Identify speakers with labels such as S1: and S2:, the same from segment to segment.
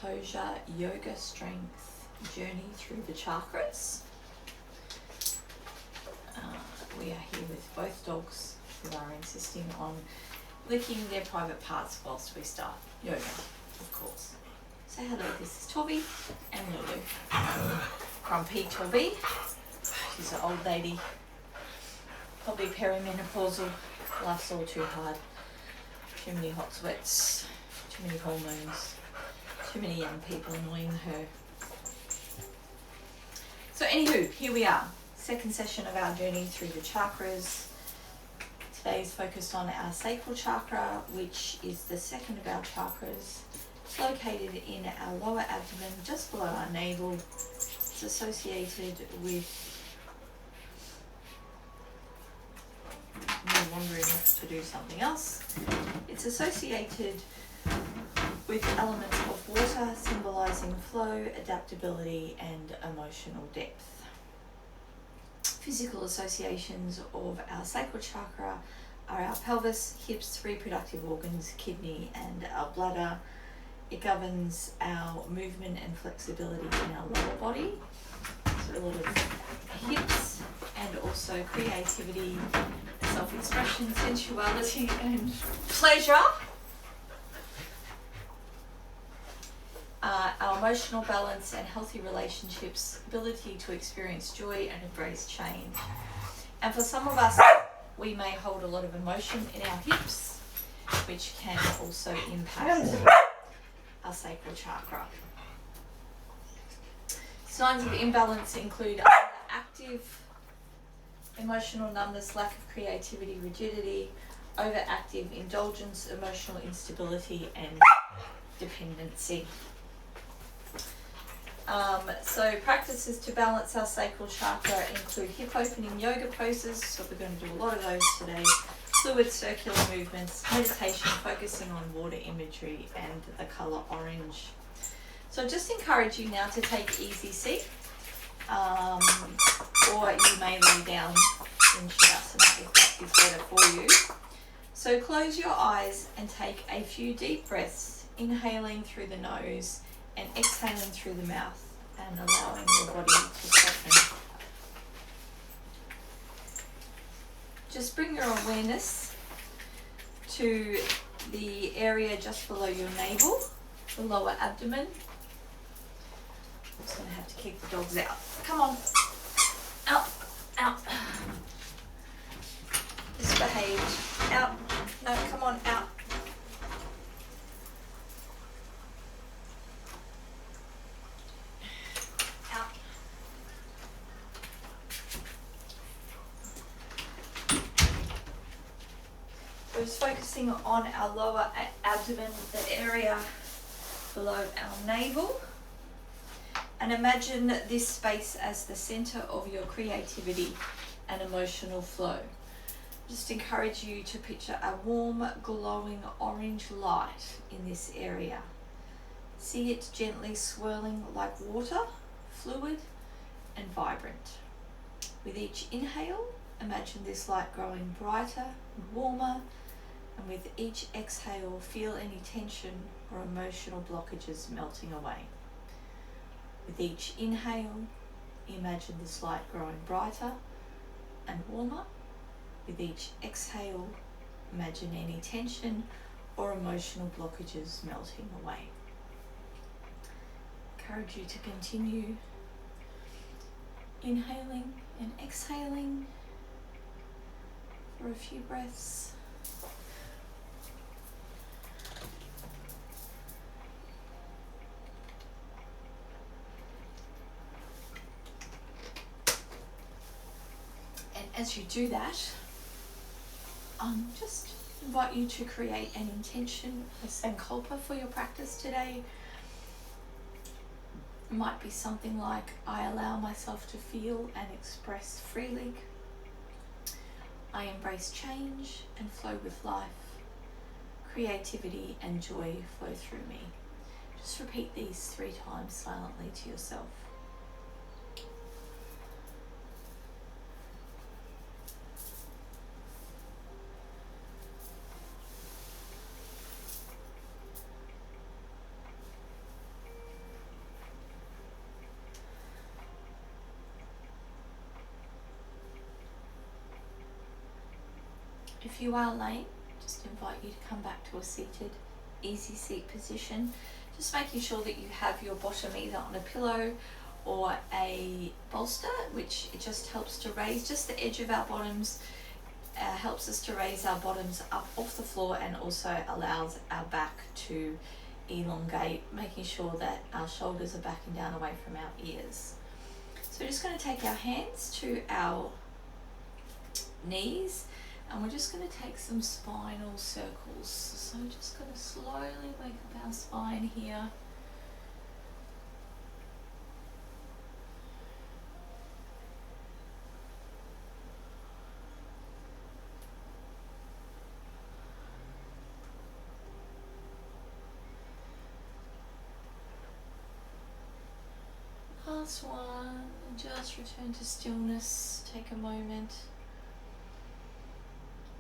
S1: composure, yoga strength journey through the chakras. We are here with both dogs who are insisting on licking their private parts whilst we start yoga, of course. Say hello, this is Toby and Lulu. Grumpy Toby, she's an old lady, probably perimenopausal, life's all too hard, too many hot sweats, too many hormones, too many young people annoying her. So anywho, here we are, second session of our journey through the chakras. Today is focused on our sacral chakra, which is the second of our chakras. It's located in our lower abdomen, just below our navel. It's associated with me wandering off to do something else. It's associated with elements of water, symbolizing flow, adaptability, and emotional depth. Physical associations of our sacral chakra are our pelvis, hips, reproductive organs, kidney, and our bladder. It governs our movement and flexibility in our lower body, so a lot of hips, and also creativity, self-expression, sensuality, and pleasure. Our emotional balance and healthy relationships, ability to experience joy and embrace change. And for some of us, we may hold a lot of emotion in our hips, which can also impact our sacral chakra. Signs of imbalance include active emotional numbness, lack of creativity, rigidity, overactive indulgence, emotional instability, and dependency. So practices to balance our sacral chakra include hip opening yoga poses, so we're going to do a lot of those today, fluid circular movements, meditation focusing on water imagery, and the colour orange. So I just encourage you now to take easy seat, or you may lay down in Shavasana if that is better for you. So close your eyes and take a few deep breaths, inhaling through the nose and exhaling through the mouth, and allowing your body to soften. Just bring your awareness to the area just below your navel, the lower abdomen. I'm just going to have to kick the dogs out. Come on. Out. Out. Misbehaved. Out. No, come on, out. Out. We're just focusing on our lower abdomen, the area below our navel. And imagine this space as the center of your creativity and emotional flow. Just encourage you to picture a warm, glowing orange light in this area. See it gently swirling like water, fluid and vibrant. With each inhale, imagine this light growing brighter and warmer, and with each exhale, feel any tension or emotional blockages melting away. With each inhale, imagine this light growing brighter and warmer. With each exhale, imagine any tension or emotional blockages melting away. Encourage you to continue inhaling and exhaling for a few breaths. And as you do that, just invite you to create an intention, a sankalpa for your practice today. It might be something like, I allow myself to feel and express freely. I embrace change and flow with life. Creativity and joy flow through me. Just repeat these 3 times silently to yourself. If you are laying, just invite you to come back to a seated, easy seat position. Just making sure that you have your bottom either on a pillow or a bolster, which it just helps to raise just the edge of our bottoms, helps us to raise our bottoms up off the floor, and also allows our back to elongate, making sure that our shoulders are backing down away from our ears. So we're just going to take our hands to our knees, and we're just going to take some spinal circles. So we're just going to slowly wake up our spine here. Last one, and just return to stillness. Take a moment.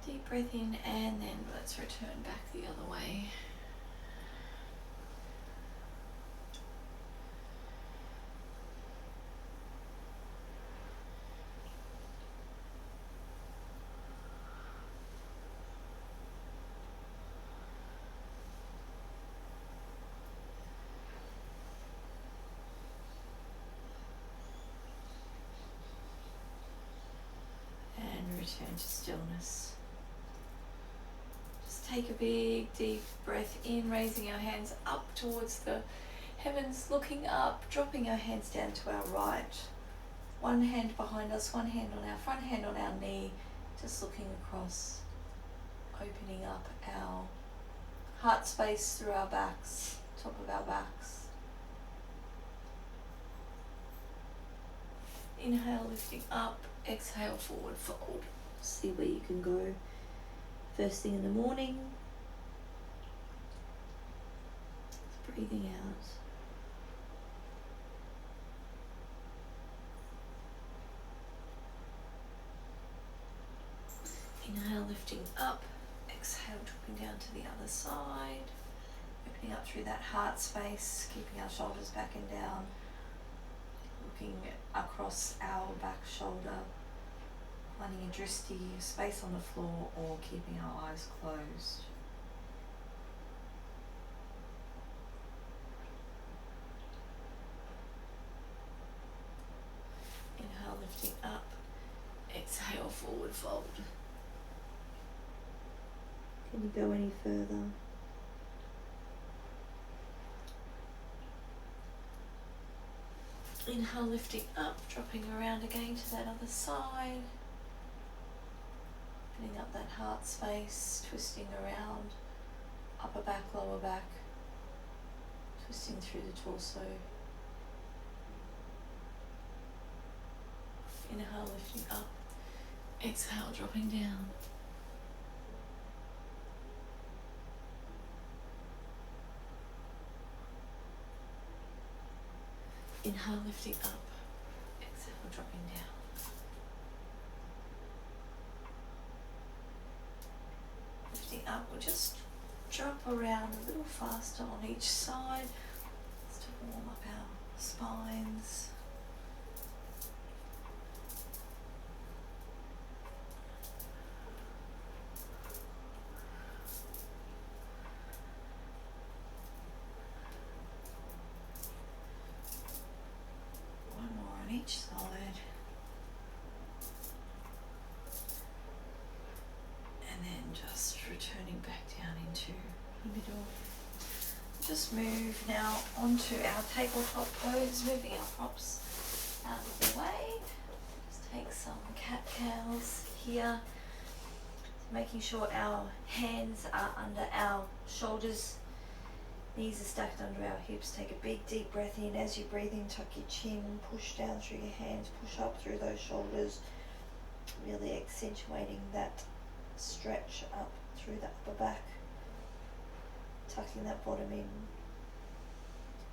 S1: Deep breath in, and then let's return back the other way. And return to stillness. Take a big deep breath in, raising our hands up towards the heavens, looking up, dropping our hands down to our right. One hand behind us, one hand on our front hand on our knee, just looking across, opening up our heart space through our backs, top of our backs. Inhale, lifting up, exhale, forward fold. See where you can go. First thing in the morning, breathing out. Inhale, lifting up, exhale, dropping down to the other side, opening up through that heart space, keeping our shoulders back and down, looking across our back shoulder, finding a drishti, space on the floor, or keeping our eyes closed. Inhale, lifting up, exhale, forward fold. Can you go any further? Inhale, lifting up, dropping around again to that other side. Opening up that heart space, twisting around, upper back, lower back, twisting through the torso. Inhale, lifting up, exhale, dropping down. Inhale, lifting up, exhale, dropping down. Lifting up, we'll just drop around a little faster on each side, just to warm up our spines. One more on each side. And then just returning back down into the middle. Just move now onto our tabletop pose, moving our props out of the way. Just take some cat-cows here. Making sure our hands are under our shoulders, knees are stacked under our hips. Take a big deep breath in. As you breathe in, tuck your chin, push down through your hands, push up through those shoulders, really accentuating that stretch up through the upper back, tucking that bottom in.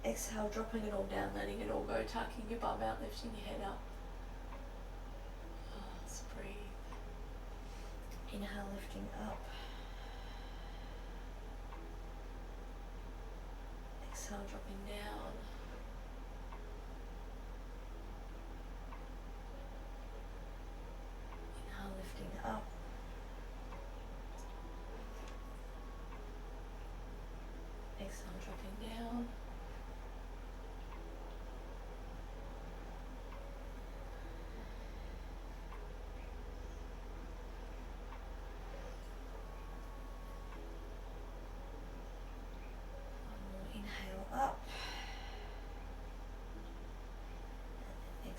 S1: Exhale, dropping it all down, letting it all go, tucking your bum out, lifting your head up. Let's breathe. Inhale, lifting up. Exhale, dropping down. Inhale, lifting up.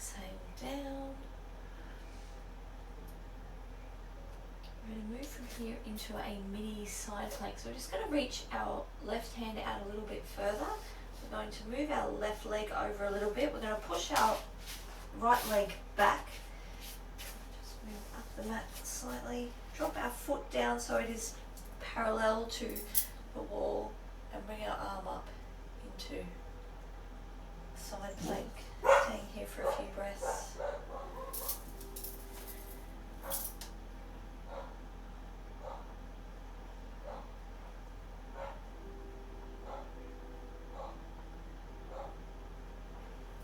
S1: Exhale down. We're going to move from here into a mini side plank. So we're just going to reach our left hand out a little bit further. We're going to move our left leg over a little bit. We're going to push our right leg back. Just move up the mat slightly. Drop our foot down so it is parallel to the wall, and bring our arm up into side plank. Staying here for a few breaths.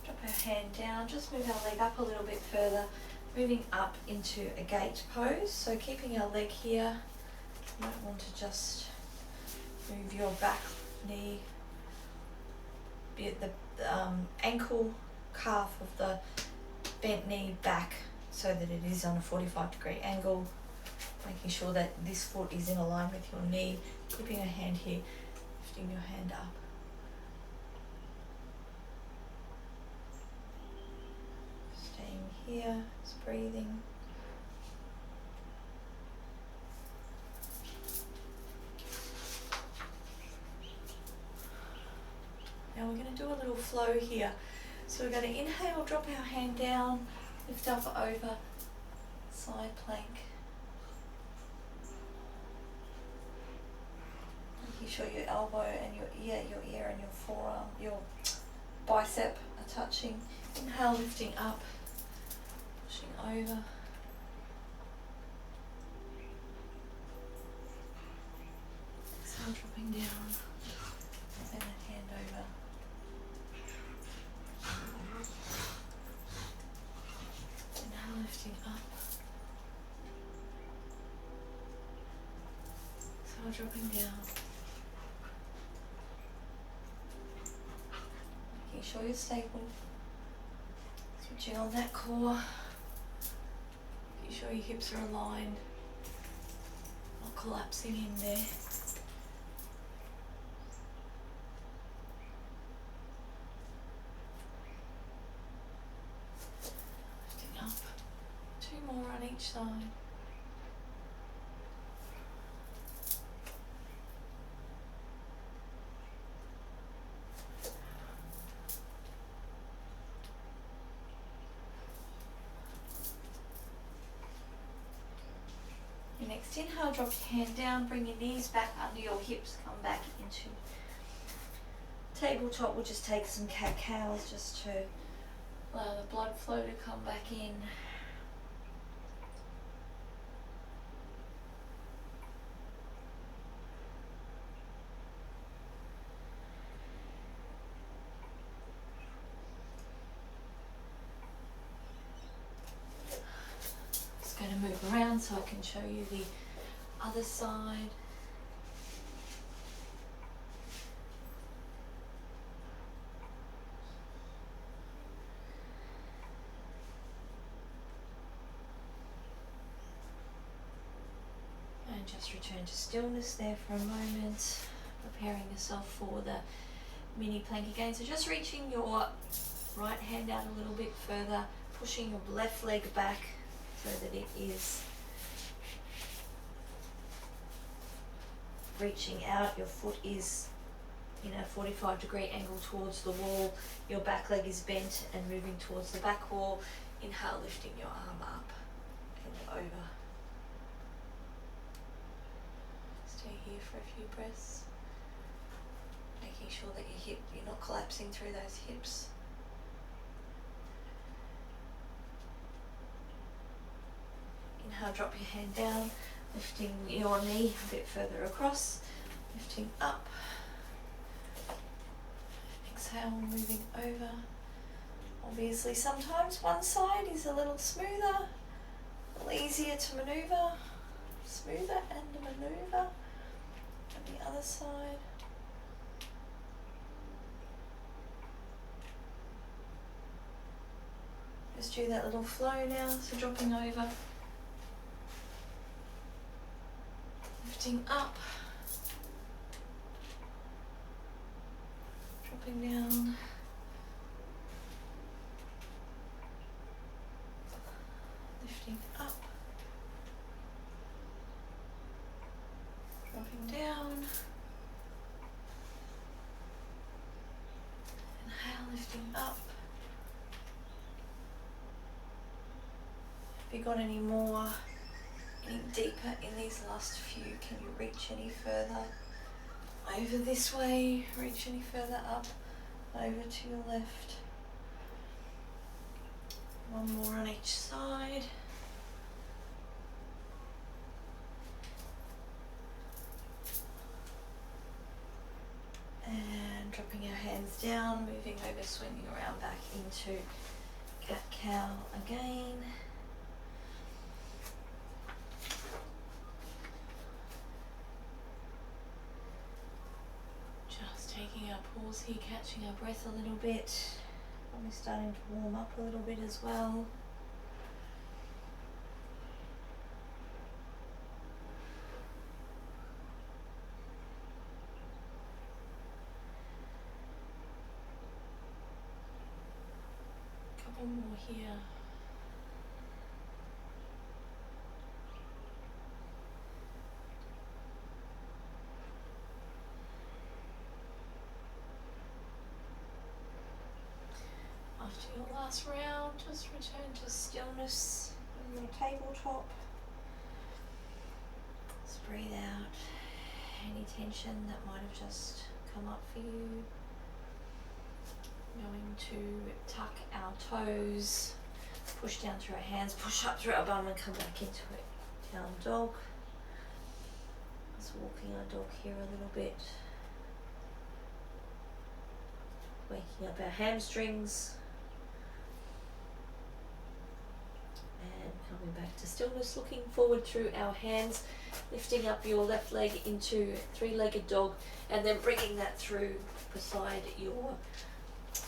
S1: Drop our hand down, just move our leg up a little bit further, moving up into a gate pose. So keeping our leg here, you might want to just move your back knee, be it the ankle, calf of the bent knee back so that it is on a 45-degree angle, making sure that this foot is in a line with your knee, keeping a hand here, lifting your hand up. Staying here, just breathing. Now we're going to do a little flow here. So we're going to inhale, drop our hand down, lift up over, side plank. Making sure your elbow and your ear and your forearm, your bicep are touching. Inhale, lifting up, pushing over. Exhale, dropping down, and then hand over. Inhale, lifting up. Exhale, dropping down. Making sure you're stable. Switching on that core. Making sure your hips are aligned. Not collapsing in there. Lifting up. 2 more on each side. Next inhale, drop your hand down, bring your knees back under your hips, come back into tabletop. We'll just take some cat-cows just to allow the blood flow to come back in. Going to move around so I can show you the other side. And just return to stillness there for a moment, preparing yourself for the mini plank again. So just reaching your right hand out a little bit further, pushing your left leg back so that it is reaching out. Your foot is in a 45-degree angle towards the wall. Your back leg is bent and moving towards the back wall. Inhale, lifting your arm up and over. Stay here for a few breaths. Making sure that you're not collapsing through those hips. Inhale, drop your hand down, lifting your knee a bit further across, lifting up. Exhale, moving over. Obviously, sometimes one side is a little smoother, a little easier to maneuver, smoother and maneuver. And the other side. Just do that little flow now, so dropping over. Lifting up, dropping down, lifting up. Have you got any more, any deeper in these last few? Can you reach any further over this way? Reach any further up, over to your left. One more on each side. And dropping our hands down, moving over, swinging around back into cat-cow again. Just taking our pause here, catching our breath a little bit. Probably starting to warm up a little bit as well. Couple more here. After your last round, just return to stillness on your tabletop. Just breathe out any tension that might have just come up for you. Going to tuck our toes, push down through our hands, push up through our bum and come back into it. Down dog. Just walking our dog here a little bit. Waking up our hamstrings. And coming back to stillness, looking forward through our hands, lifting up your left leg into three-legged dog and then bringing that through beside your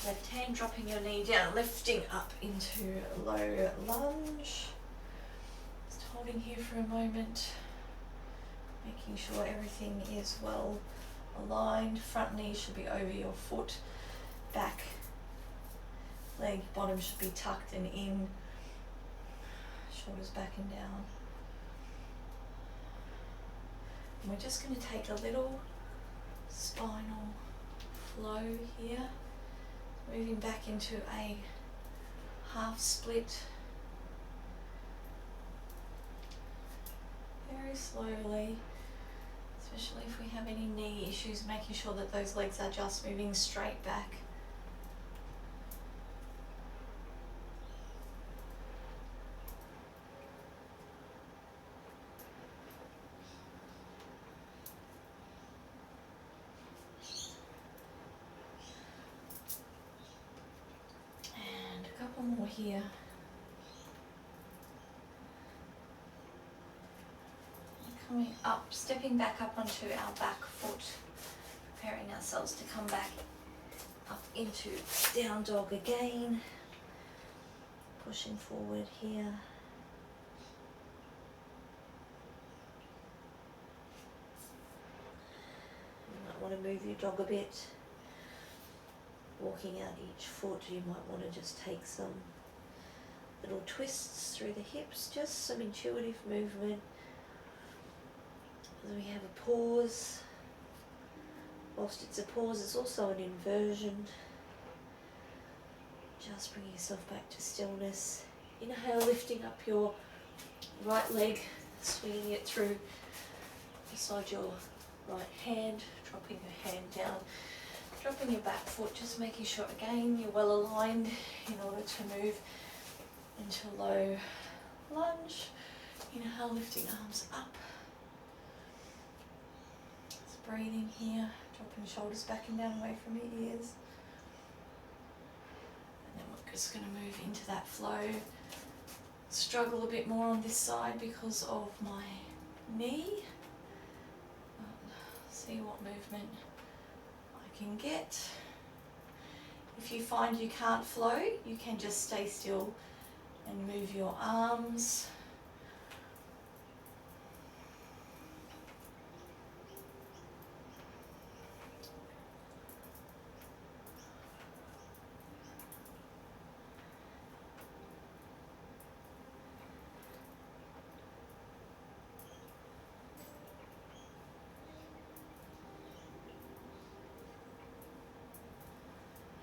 S1: left hand, dropping your knee down, lifting up into low lunge. Just holding here for a moment, making sure everything is well aligned. Front knee should be over your foot, back leg bottom should be tucked and in, shoulders back and down. And we're just going to take a little spinal flow here, moving back into a half split very slowly, especially if we have any knee issues, making sure that those legs are just moving straight back. More here. Coming up, stepping back up onto our back foot, preparing ourselves to come back up into down dog again. Pushing forward here. You might want to move your dog a bit. Walking out each foot, you might want to just take some little twists through the hips, just some intuitive movement. As we have a pause, whilst it's a pause, it's also an inversion. Just bring yourself back to stillness. Inhale, lifting up your right leg, swinging it through beside your right hand, dropping your hand down. Dropping your back foot, just making sure again you're well aligned in order to move into low lunge. Inhale, lifting arms up. Just breathing here, dropping shoulders back and down away from your ears. And then we're just going to move into that flow. Struggle a bit more on this side because of my knee. See what movement can get. If you find you can't flow, you can just stay still and move your arms.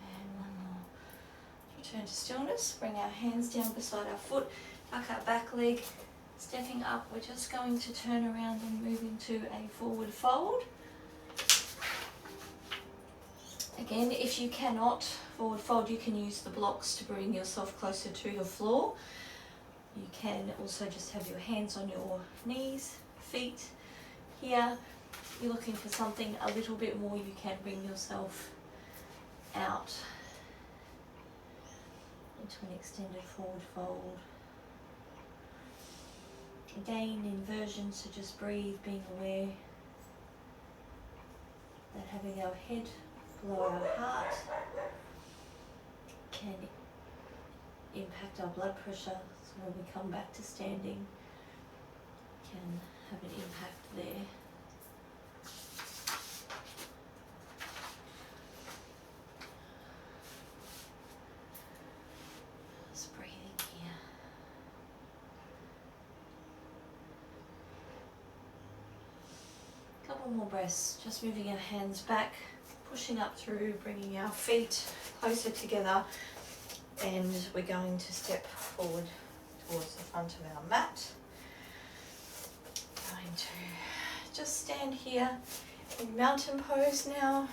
S1: And one more. Return to stillness. Bring our hands down beside our foot. Tuck our back leg. Stepping up, we're just going to turn around and move into a forward fold. Again, if you cannot forward fold, you can use the blocks to bring yourself closer to the floor. You can also just have your hands on your knees, feet. Here, you're looking for something a little bit more, you can bring yourself out into an extended forward fold. Again, inversion, so just breathe, being aware that having our head below our heart can impact our blood pressure, so when we come back to standing, can have an impact there. Just breathing here. Couple more breaths, just moving our hands back, pushing up through, bringing our feet closer together, and we're going to step forward towards the front of our mat. Going to just stand here in mountain pose now.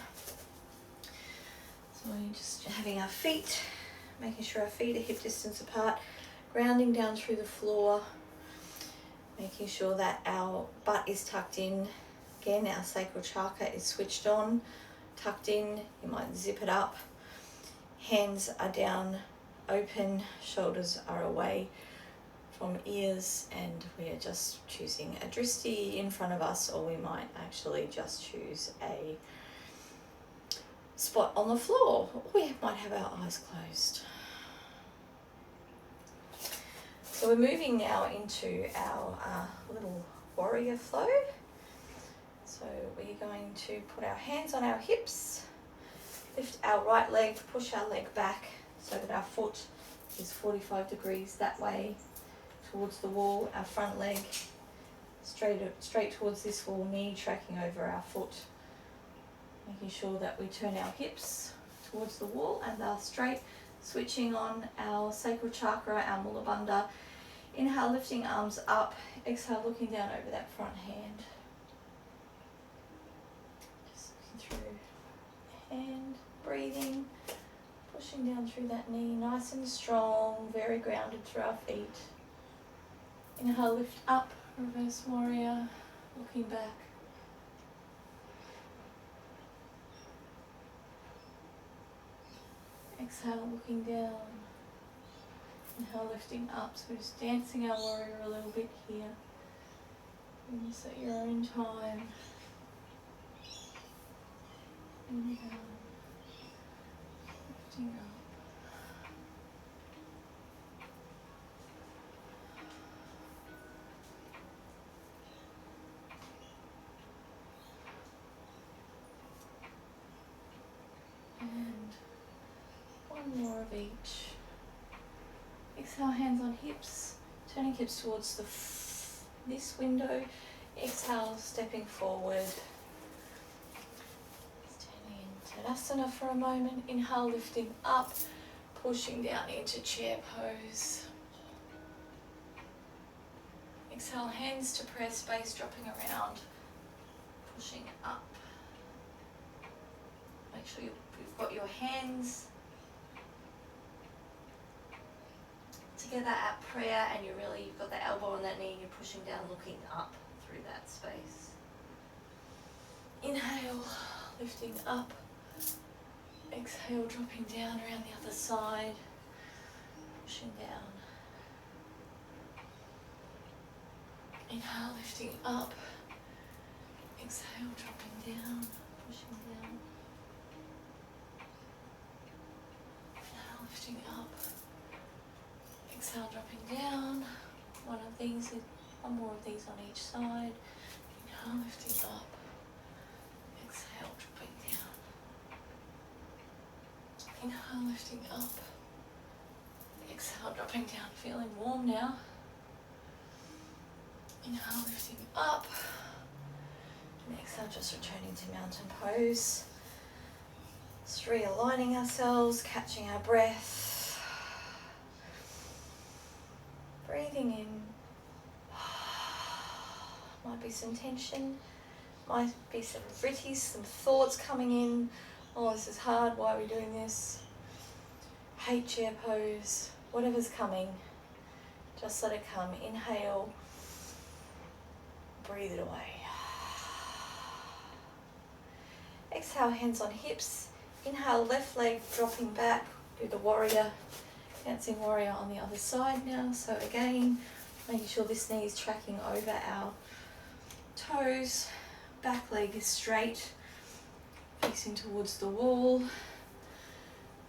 S1: So we're just having our feet, making sure our feet are hip distance apart, grounding down through the floor, making sure that our butt is tucked in. Again, our sacral chakra is switched on, tucked in. You might zip it up. Hands are down, open, shoulders are away from ears, and we are just choosing a drishti in front of us, or we might actually just choose a spot on the floor. We might have our eyes closed. So we're moving now into our little warrior flow. So we're going to put our hands on our hips, lift our right leg, push our leg back so that our foot is 45 degrees that way towards the wall. Our front leg straight towards this wall, knee tracking over our foot, making sure that we turn our hips towards the wall and they're straight, switching on our sacral chakra, our mula bandha. Inhale, lifting arms up. Exhale, looking down over that front hand. Just looking through the hand, breathing, pushing down through that knee, nice and strong, very grounded through our feet. Inhale, lift up, reverse warrior, looking back. Exhale, looking down. Inhale, lifting up. So we're just dancing our warrior a little bit here. Doing this at your own time. Inhale, lifting up. And one more of each. Exhale, hands on hips, turning hips towards this window. Exhale, stepping forward. Standing in Tadasana for a moment. Inhale, lifting up, pushing down into chair pose. Exhale, hands to prayer space, dropping around, pushing up. Make sure you've got your hands together at prayer, and you've got the elbow on that knee and you're pushing down, looking up through that space. Inhale, lifting up. Exhale, dropping down around the other side, pushing down. Inhale, lifting up. Exhale, dropping down, pushing down. Inhale, lifting up. Exhale, dropping down. One more of these on each side. Inhale, lifting up. Exhale, dropping down. Inhale, lifting up. Exhale, dropping down. Feeling warm now. Inhale, lifting up. And exhale, just returning to mountain pose. Just realigning ourselves, catching our breath. Breathing in. Might be some tension. Might be some fritties, some thoughts coming in. Oh, this is hard. Why are we doing this? Hate chair pose. Whatever's coming, just let it come. Inhale. Breathe it away. Exhale, hands on hips. Inhale, left leg dropping back. Do the warrior, dancing warrior on the other side now. So again, making sure this knee is tracking over our toes. Back leg is straight, facing towards the wall.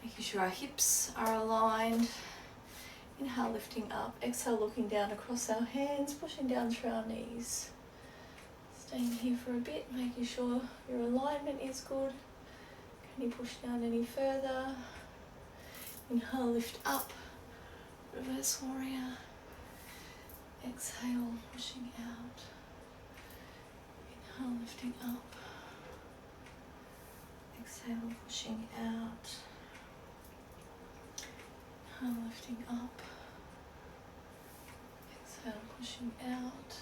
S1: Making sure our hips are aligned. Inhale, lifting up. Exhale, looking down across our hands, pushing down through our knees. Staying here for a bit, making sure your alignment is good. Can you push down any further? Inhale, lift up. Reverse warrior. Exhale, pushing out. Inhale, lifting up. Exhale, pushing out. Inhale, lifting up. Exhale, pushing out.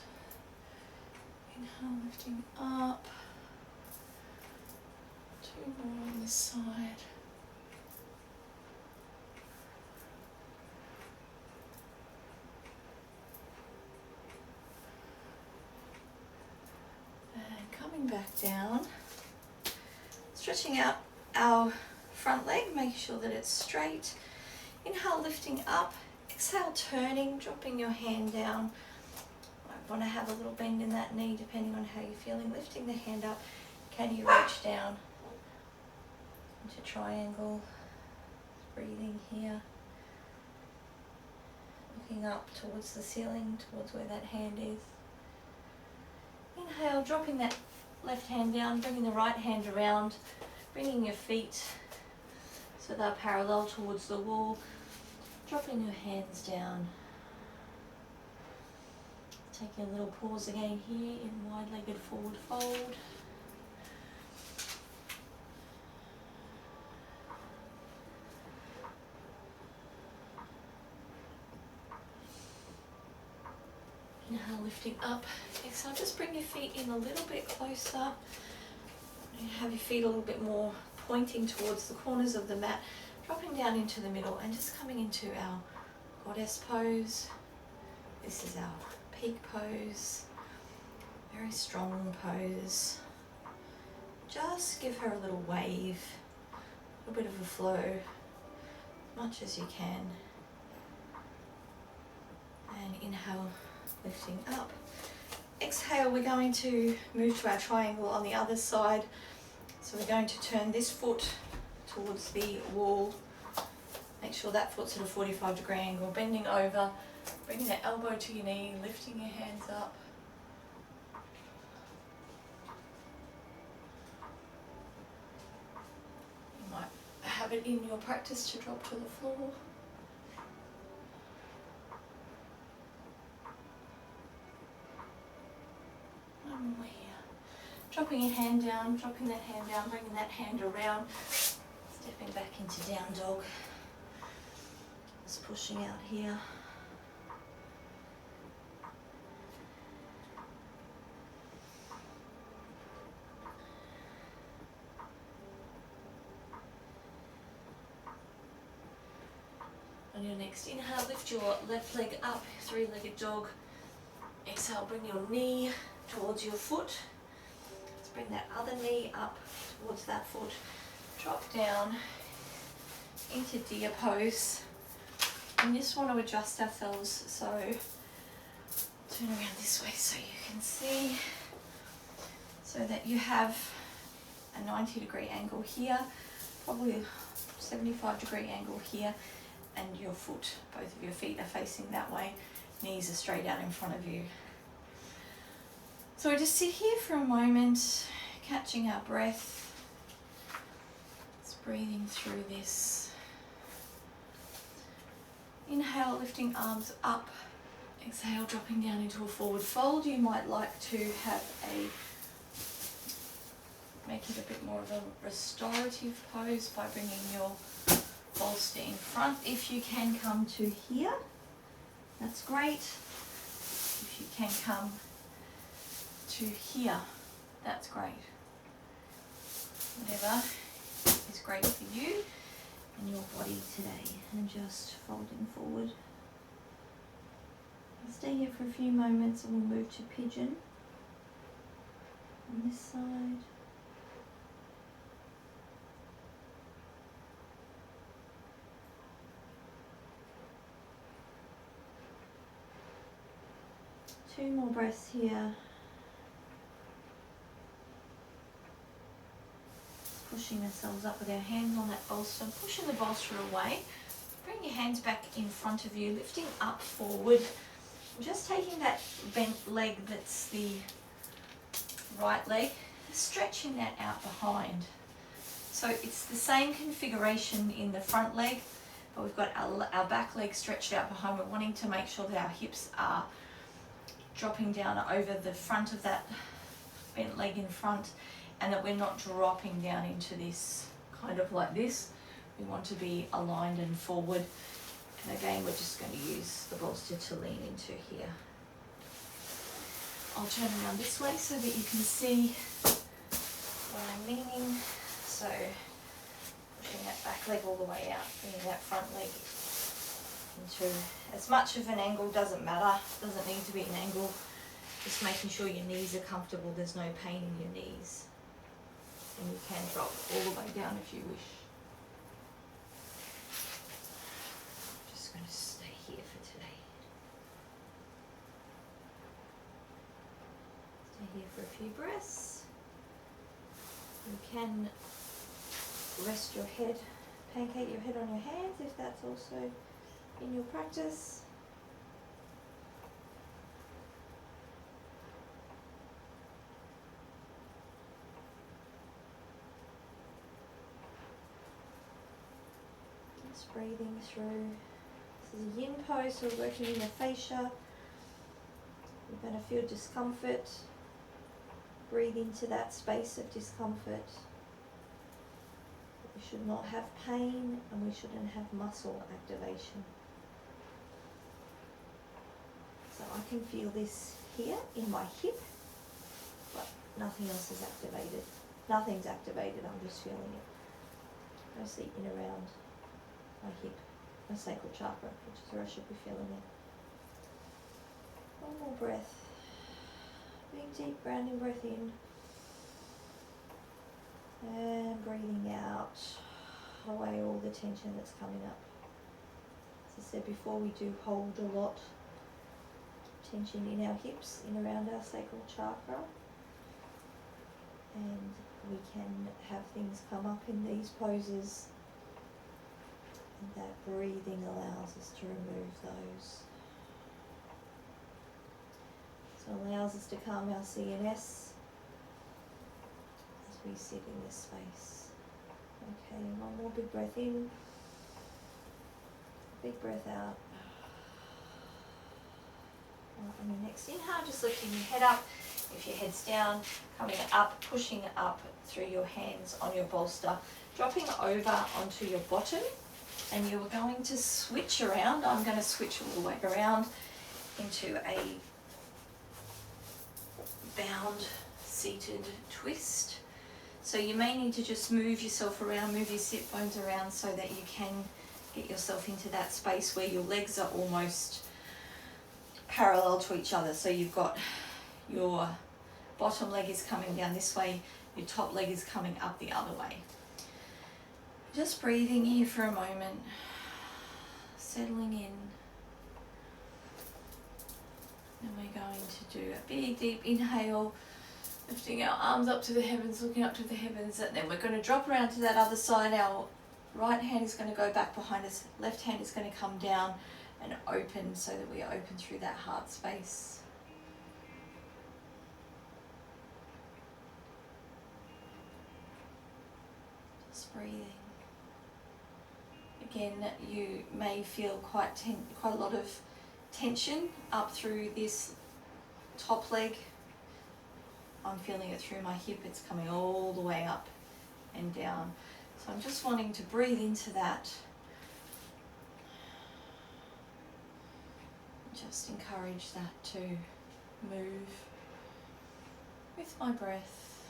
S1: Inhale, lifting up. 2 more on this side. And coming back down. Stretching out our front leg, making sure that it's straight. Inhale, lifting up. Exhale, turning, dropping your hand down. Might want to have a little bend in that knee depending on how you're feeling. Lifting the hand up. Can you reach down into triangle? Breathing here. Looking up towards the ceiling, towards where that hand is. Inhale, dropping that left hand down, bringing the right hand around, bringing your feet so they're parallel towards the wall, dropping your hands down. Taking a little pause again here in wide-legged forward fold. Inhale, lifting up. Exhale, just bring your feet in a little bit closer. Have your feet a little bit more pointing towards the corners of the mat. Dropping down into the middle and just coming into our goddess pose. This is our peak pose. Very strong pose. Just give her a little wave. A little bit of a flow. As much as you can. And inhale, lifting up. Exhale, we're going to move to our triangle on the other side. So we're going to turn this foot towards the wall. Make sure that foot's at a 45-degree angle. Bending over, bringing the elbow to your knee, lifting your hands up. You might have it in your practice to drop to the floor. One more here. Dropping your hand down, dropping that hand down, bringing that hand around, stepping back into down dog. Just pushing out here. On your next inhale, lift your left leg up, 3-legged dog. Exhale, bring your knee towards your foot. Let's bring that other knee up towards that foot. Drop down into deer pose. And just want to adjust ourselves, so turn around this way so you can see. So that you have a 90-degree angle here, probably a 75-degree angle here, and your foot, both of your feet are facing that way. Knees are straight out in front of you. So we just sit here for a moment, catching our breath. Just breathing through this. Inhale, lifting arms up. Exhale, dropping down into a forward fold. You might like to have make it a bit more of a restorative pose by bringing your bolster in front. If you can come to here, That's great. If you can come to here, that's great. Whatever is great for you and your body today. And just folding forward. I'll stay here for a few moments and we'll move to pigeon on this side. Two more breaths here. Pushing ourselves up with our hands on that bolster, pushing the bolster away. Bring your hands back in front of you, lifting up forward. Just taking that bent leg that's the right leg, stretching that out behind. So it's the same configuration in the front leg, but we've got our back leg stretched out behind. We're wanting to make sure that our hips are dropping down over the front of that bent leg in front, and that we're not dropping down into this kind of like this. We want to be aligned and forward. And again, we're just going to use the bolster to lean into here. I'll turn around this way so that you can see where I'm leaning. So pushing that back leg all the way out, bringing that front leg into as much of an angle, doesn't matter, doesn't need to be an angle. Just making sure your knees are comfortable, there's no pain in your knees. And you can drop all the way down if you wish. I'm just going to stay here for today. Stay here for a few breaths. You can rest your head, pancake your head on your hands if that's also in your practice. Just breathing through. This is a yin pose, so we're working in the fascia. You're going to feel discomfort. Breathe into that space of discomfort. We should not have pain and we shouldn't have muscle activation. So I can feel this here in my hip, but nothing else is activated. Nothing's activated, I'm just feeling it. Mostly in around my hip, my sacral chakra, which is where I should be feeling it. One more breath. Big deep grounding breath in. And breathing out away all the tension that's coming up. As I said before, we do hold a lot of tension in our hips, in around our sacral chakra. And we can have things come up in these poses. And that breathing allows us to remove those. So it allows us to calm our CNS as we sit in this space. Okay, one more big breath in. Big breath out. On your next inhale, just lifting your head up. If your head's down, coming up, pushing up through your hands on your bolster, dropping over onto your bottom, and you're going to switch around. I'm going to switch all the way around into a bound seated twist. So you may need to just move yourself around, move your sit bones around so that you can get yourself into that space where your legs are almost parallel to each other. So you've got your bottom leg is coming down this way, your top leg is coming up the other way. Just breathing here for a moment, settling in. And we're going to do a big deep inhale, lifting our arms up to the heavens, looking up to the heavens, and then we're going to drop around to that other side. Our right hand is going to go back behind us, left hand is going to come down and open so that we are open through that heart space. Just breathing. Again, you may feel quite a lot of tension up through this top leg. I'm feeling it through my hip, it's coming all the way up and down. So I'm just wanting to breathe into that. just encourage that to move with my breath.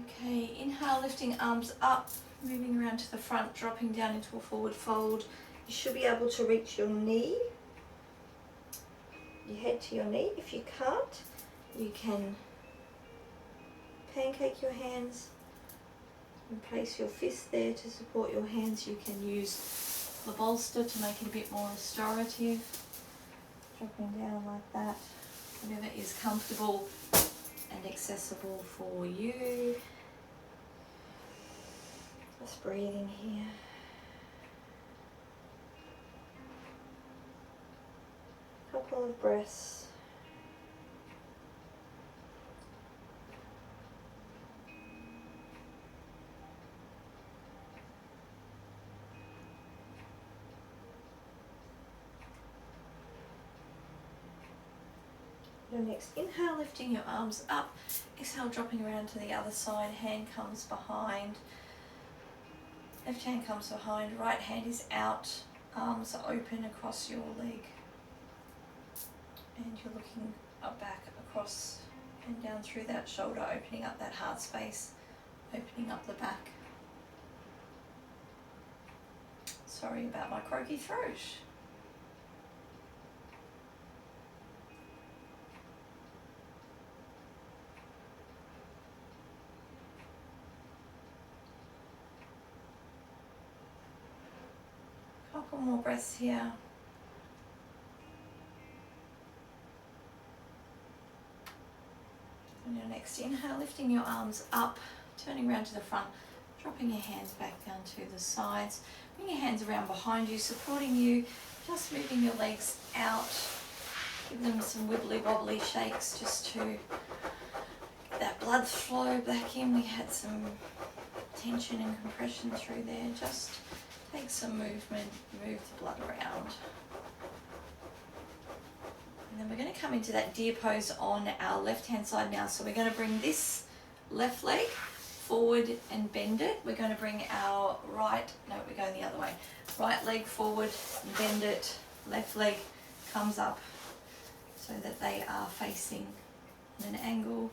S1: Okay, inhale, lifting arms up, moving around to the front, dropping down into a forward fold. You should be able to reach your knee, your head to your knee. If you can't, you can pancake your hands and place your fist there to support your hands. You can use the bolster to make it a bit more restorative. Dropping down like that, whatever is comfortable and accessible for you. Just breathing here. Couple of breaths. Your next inhale, lifting your arms up. Exhale, dropping around to the other side. Hand comes behind. Left hand comes behind. Right hand is out. Arms are open across your leg. And you're looking up, back, across and down through that shoulder, opening up that heart space, opening up the back. Sorry about my croaky throat. Couple more breaths here. On your next inhale, lifting your arms up, turning around to the front, dropping your hands back down to the sides. Bring your hands around behind you, supporting you, just moving your legs out. Give them some wibbly wobbly shakes just to get that blood flow back in. We had some tension and compression through there. Just take some movement, move the blood around. And then we're going to come into that deer pose on our left hand side now. So we're going to bring this left leg forward and bend it. We're going to bring our we're going the other way. Right leg forward, bend it. Left leg comes up so that they are facing at an angle.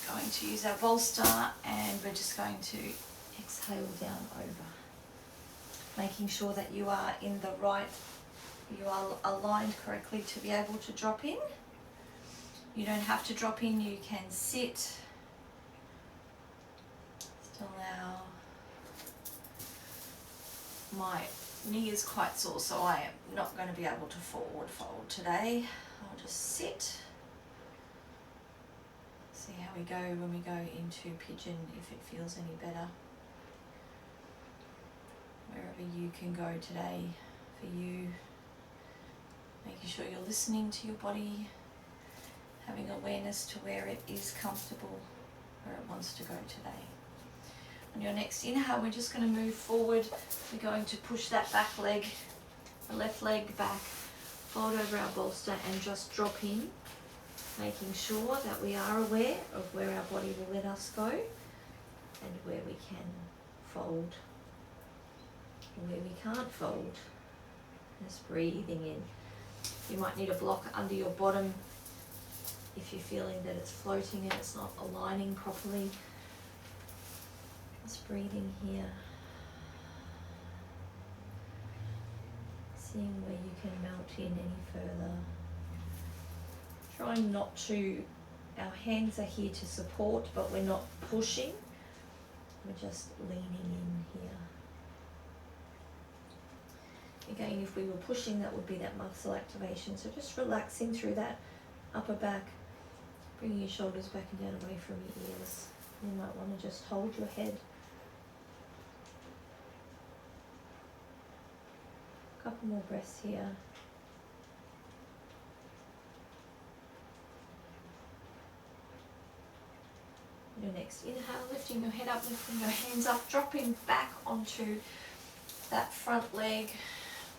S1: Going to use our bolster and we're just going to exhale down over. Making sure that you are in the right, you are aligned correctly to be able to drop in. You don't have to drop in, you can sit. Just allow. My knee is quite sore, so I am not going to be able to forward fold today. I'll just sit. See how we go when we go into pigeon, if it feels any better. Wherever you can go today for you. Making sure you're listening to your body, having awareness to where it is comfortable, where it wants to go today. On your next inhale, we're just going to move forward. We're going to push that back leg, the left leg back, fold over our bolster and just drop in, making sure that we are aware of where our body will let us go and where we can fold and where we can't fold. Just breathing in. You might need a block under your bottom if you're feeling that it's floating and it's not aligning properly. Just breathing here. Seeing where you can melt in any further. Trying not to, our hands are here to support, but we're not pushing. We're just leaning in here. Again, if we were pushing, that would be that muscle activation. So just relaxing through that upper back, bringing your shoulders back and down away from your ears. You might want to just hold your head. A couple more breaths here. Your next inhale, lifting your head up, lifting your hands up, dropping back onto that front leg.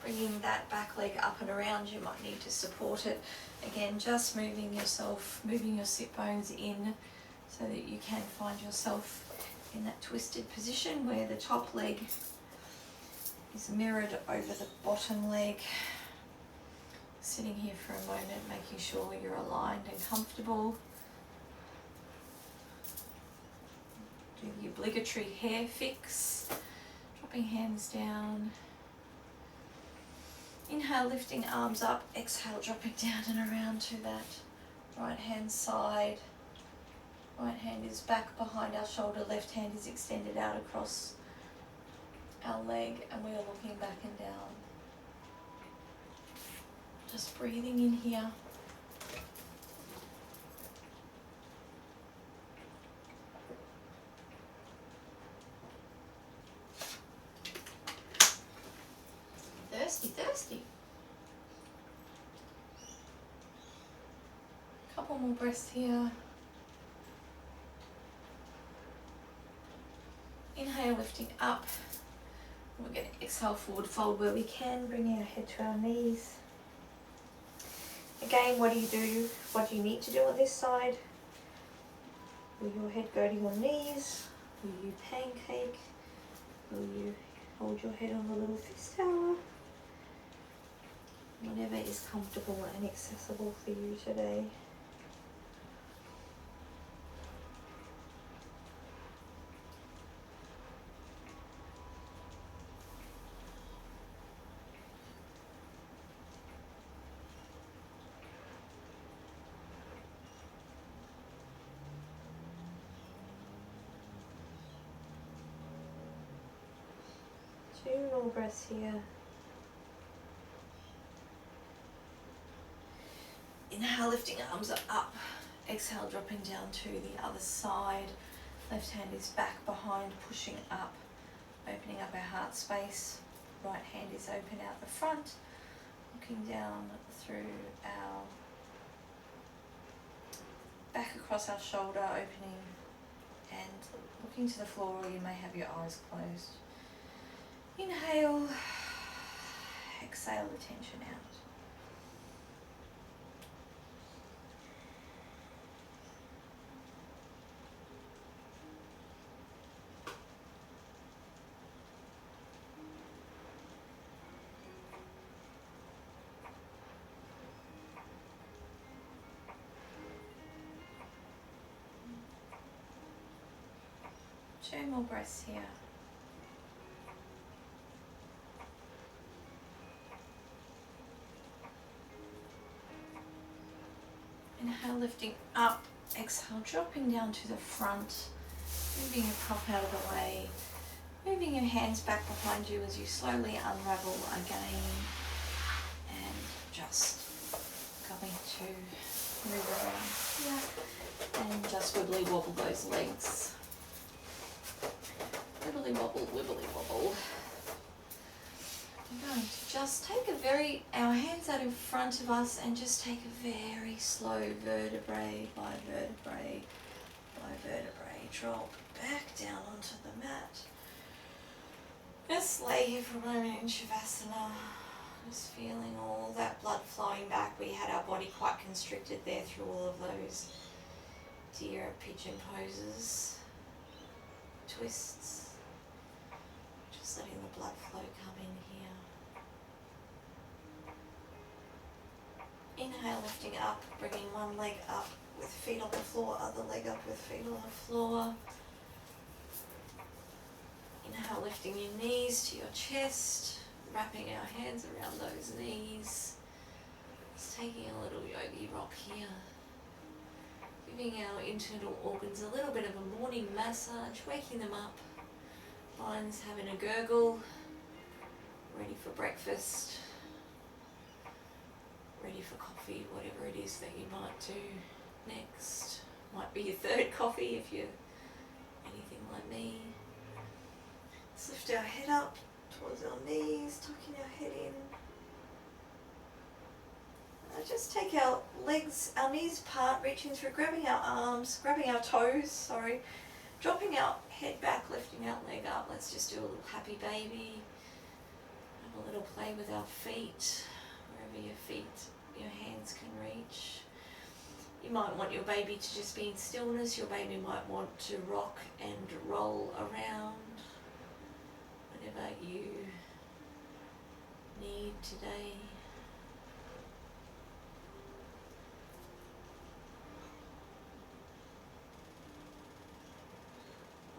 S1: Bringing that back leg up and around, you might need to support it. Again, just moving yourself, moving your sit bones in so that you can find yourself in that twisted position where the top leg is mirrored over the bottom leg. Sitting here for a moment, making sure you're aligned and comfortable. Do the obligatory hair fix, dropping hands down. Inhale, lifting arms up. Exhale, dropping down and around to that right hand side. Right hand is back behind our shoulder, left hand is extended out across our leg, and we are looking back and down. Just breathing in here. Thirsty. Couple more breaths here. Inhale, lifting up. We're going to exhale, forward fold where we can, bringing our head to our knees. Again, what do you do? What do you need to do on this side? Will your head go to your knees? Will you pancake? Will you hold your head on a little fist tower? Whatever is comfortable and accessible for you today. Two more breaths here. Inhale, lifting arms up. Exhale, dropping down to the other side. Left hand is back behind, pushing up, opening up our heart space. Right hand is open out the front, looking down through our back across our shoulder, opening and looking to the floor, or you may have your eyes closed. Inhale, exhale the tension out. Two more breaths here. Inhale, lifting up. Exhale, dropping down to the front, moving your prop out of the way, moving your hands back behind you as you slowly unravel again, and just going to move around here and just wibbly wobble those legs. Wibbly wobble, wibbly wobble. We're going to just take our hands out in front of us and just take a very slow vertebrae by vertebrae by vertebrae. Drop back down onto the mat. Just lay here for a moment in Shavasana. Just feeling all that blood flowing back. We had our body quite constricted there through all of those deer pigeon poses, twists. Just letting the blood flow come in here. Inhale, lifting up, bringing one leg up with feet on the floor, other leg up with feet on the floor. Inhale, lifting your knees to your chest, wrapping our hands around those knees. Just taking a little yogi rock here. Giving our internal organs a little bit of a morning massage, waking them up. Mind's having a gurgle, ready for breakfast, ready for coffee, whatever it is that you might do next. Might be your third coffee if you're anything like me. Let's lift our head up towards our knees, tucking our head in. Just take our legs, our knees apart, reaching through, grabbing our arms, grabbing our toes, dropping our head back, lifting our leg up. Let's just do a little happy baby. Have a little play with our feet, wherever your hands can reach. You might want your baby to just be in stillness. Your baby might want to rock and roll around. Whatever you need today.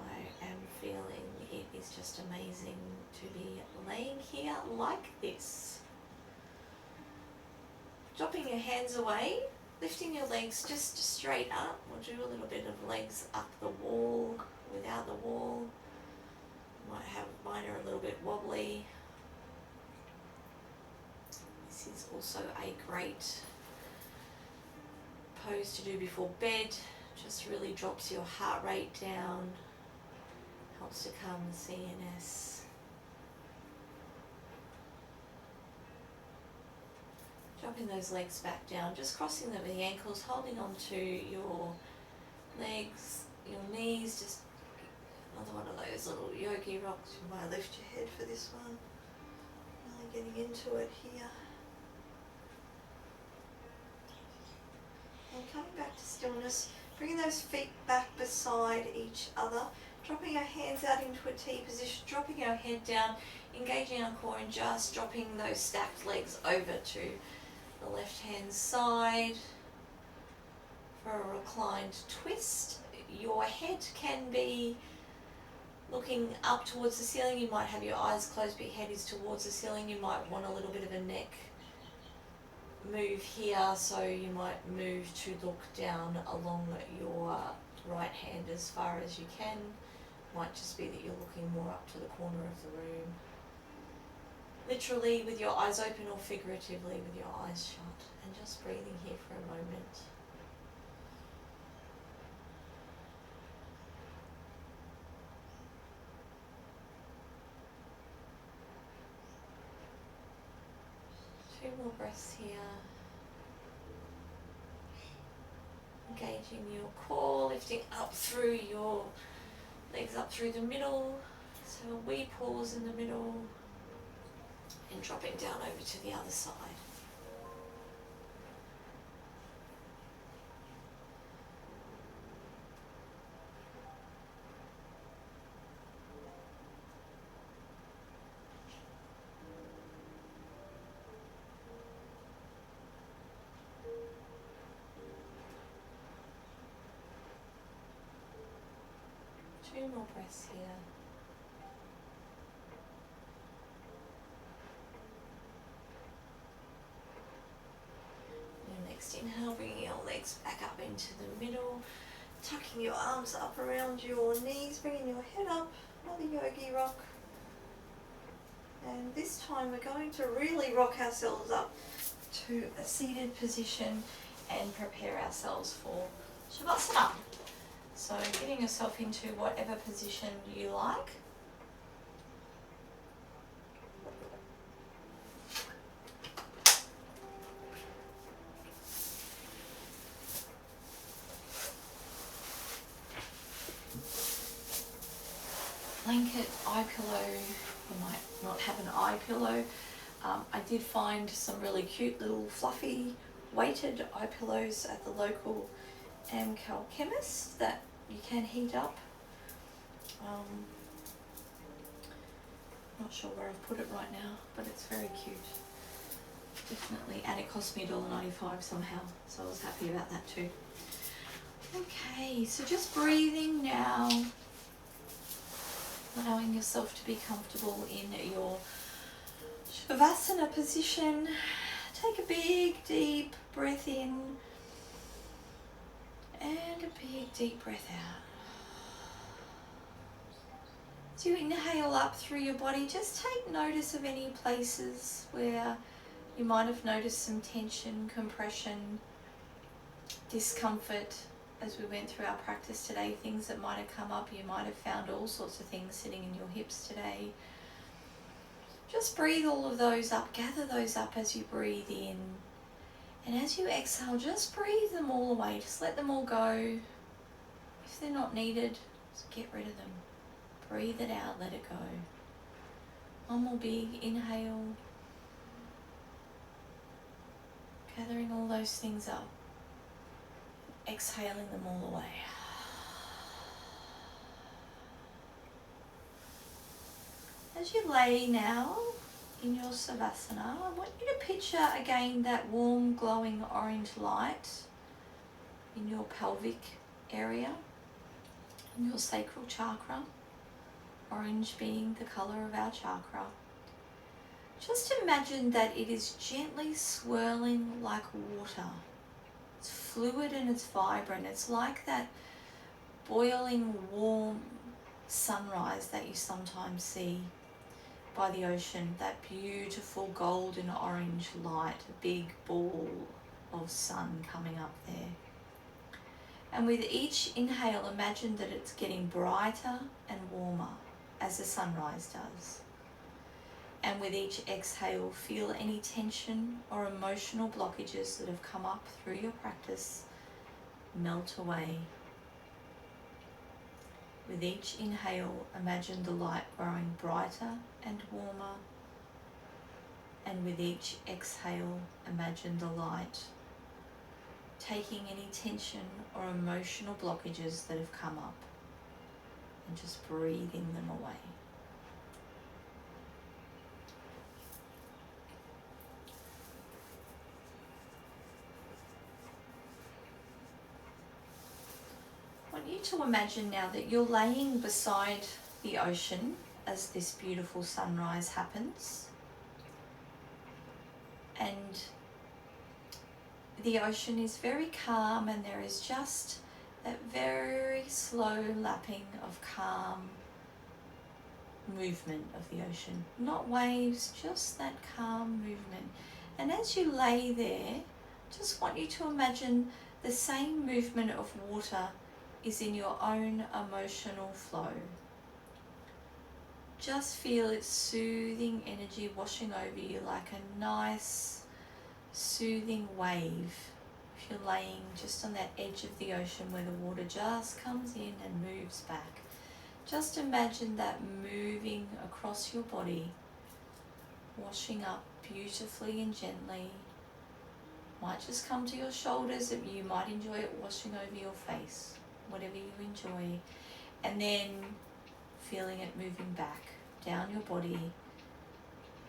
S1: I am feeling it is just amazing to be laying here like this. Dropping your hands away, lifting your legs just straight up. We'll do a little bit of legs up the wall, without the wall. Might have mine are a little bit wobbly. This is also a great pose to do before bed. Just really drops your heart rate down, helps to calm the CNS. Dropping those legs back down, just crossing them with the ankles, holding on to your legs, your knees, just another one of those little yogi rocks. You might lift your head for this one. Really getting into it here. And coming back to stillness, bringing those feet back beside each other, dropping our hands out into a T position, dropping our head down, engaging our core and just dropping those stacked legs over to the left hand side for a reclined twist. Your head can be looking up towards the ceiling. You might have your eyes closed but your head is towards the ceiling. You might want a little bit of a neck move here, so you might move to look down along your right hand as far as you can. Might just be that you're looking more up to the corner of the room. Literally with your eyes open or figuratively with your eyes shut, and just breathing here for a moment. Two more breaths here. Engaging your core, lifting up through your legs up through the middle. So a wee pause in the middle. And dropping down over to the other side. Two more breaths here. Next inhale, bringing your legs back up into the middle, tucking your arms up around your knees, bringing your head up, another yogi rock. And this time we're going to really rock ourselves up to a seated position and prepare ourselves for Shavasana. So getting yourself into whatever position you like. Blanket, eye pillow. You might not have an eye pillow. I did find some really cute little fluffy weighted eye pillows at the local Amcal chemist that you can heat up. Not sure where I've put it right now, but it's very cute. Definitely, and it cost me $1.95 somehow, so I was happy about that too. Okay, so just breathing now. Allowing yourself to be comfortable in your Shavasana position. Take a big, deep breath in and a big, deep breath out. As you inhale up through your body, just take notice of any places where you might have noticed some tension, compression, discomfort. As we went through our practice today, things that might have come up, you might have found all sorts of things sitting in your hips today. Just breathe all of those up, gather those up as you breathe in. And as you exhale, just breathe them all away, just let them all go. If they're not needed, just get rid of them. Breathe it out, let it go. One more big inhale. Gathering all those things up. exhaling them all away. As you lay now in your Savasana, I want you to picture again that warm, glowing orange light in your pelvic area, in your sacral chakra, orange being the colour of our chakra. Just imagine that it is gently swirling like water. It's fluid and it's vibrant. It's like that boiling, warm sunrise that you sometimes see by the ocean, that beautiful golden orange light, a big ball of sun coming up there. And with each inhale, imagine that it's getting brighter and warmer as the sunrise does. And with each exhale, feel any tension or emotional blockages that have come up through your practice melt away. With each inhale, imagine the light growing brighter and warmer. And with each exhale, imagine the light taking any tension or emotional blockages that have come up and just breathing them away. I want you to imagine now that you're laying beside the ocean as this beautiful sunrise happens, and the ocean is very calm, and there is just that very slow lapping of calm movement of the ocean. Not waves, just that calm movement. And as you lay there, just want you to imagine the same movement of water is in your own emotional flow. Just feel its soothing energy washing over you like a nice, soothing wave. If you're laying just on that edge of the ocean where the water just comes in and moves back, just imagine that moving across your body, washing up beautifully and gently. Might just come to your shoulders, and you might enjoy it washing over your face, whatever you enjoy, and then feeling it moving back down your body,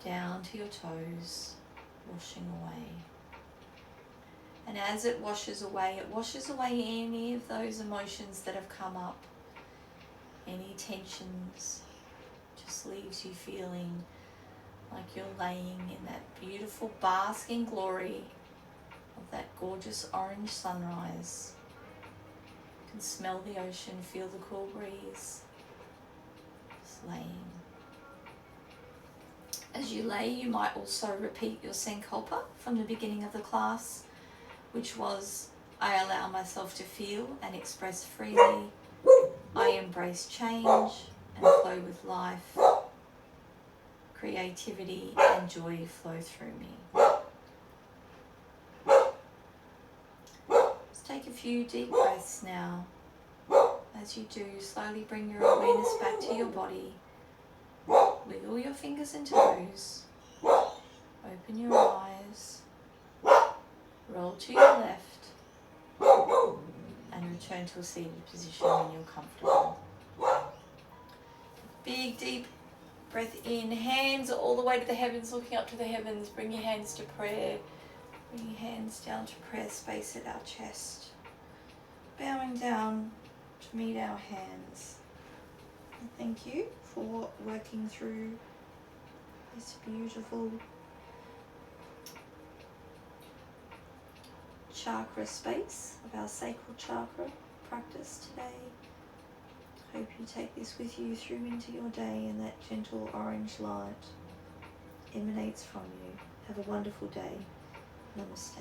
S1: down to your toes, washing away. And as it washes away any of those emotions that have come up, any tensions, just leaves you feeling like you're laying in that beautiful basking glory of that gorgeous orange sunrise. You can smell the ocean, feel the cool breeze, just laying. As you lay, you might also repeat your Sankalpa from the beginning of the class, which was, I allow myself to feel and express freely. I embrace change and flow with life. Creativity and joy flow through me. Just take a few deep breaths now. As you do, slowly bring your awareness back to your body. Wiggle your fingers and toes. Open your eyes. Roll to your left. And return to a seated position when you're comfortable. Big, deep breath in. Hands all the way to the heavens, looking up to the heavens. Bring your hands to prayer. Bring your hands down to prayer space at our chest. Bowing down to meet our hands. And thank you for working through this beautiful chakra space of our sacral chakra practice today. Hope you take this with you through into your day, and that gentle orange light emanates from you. Have a wonderful day. Namaste.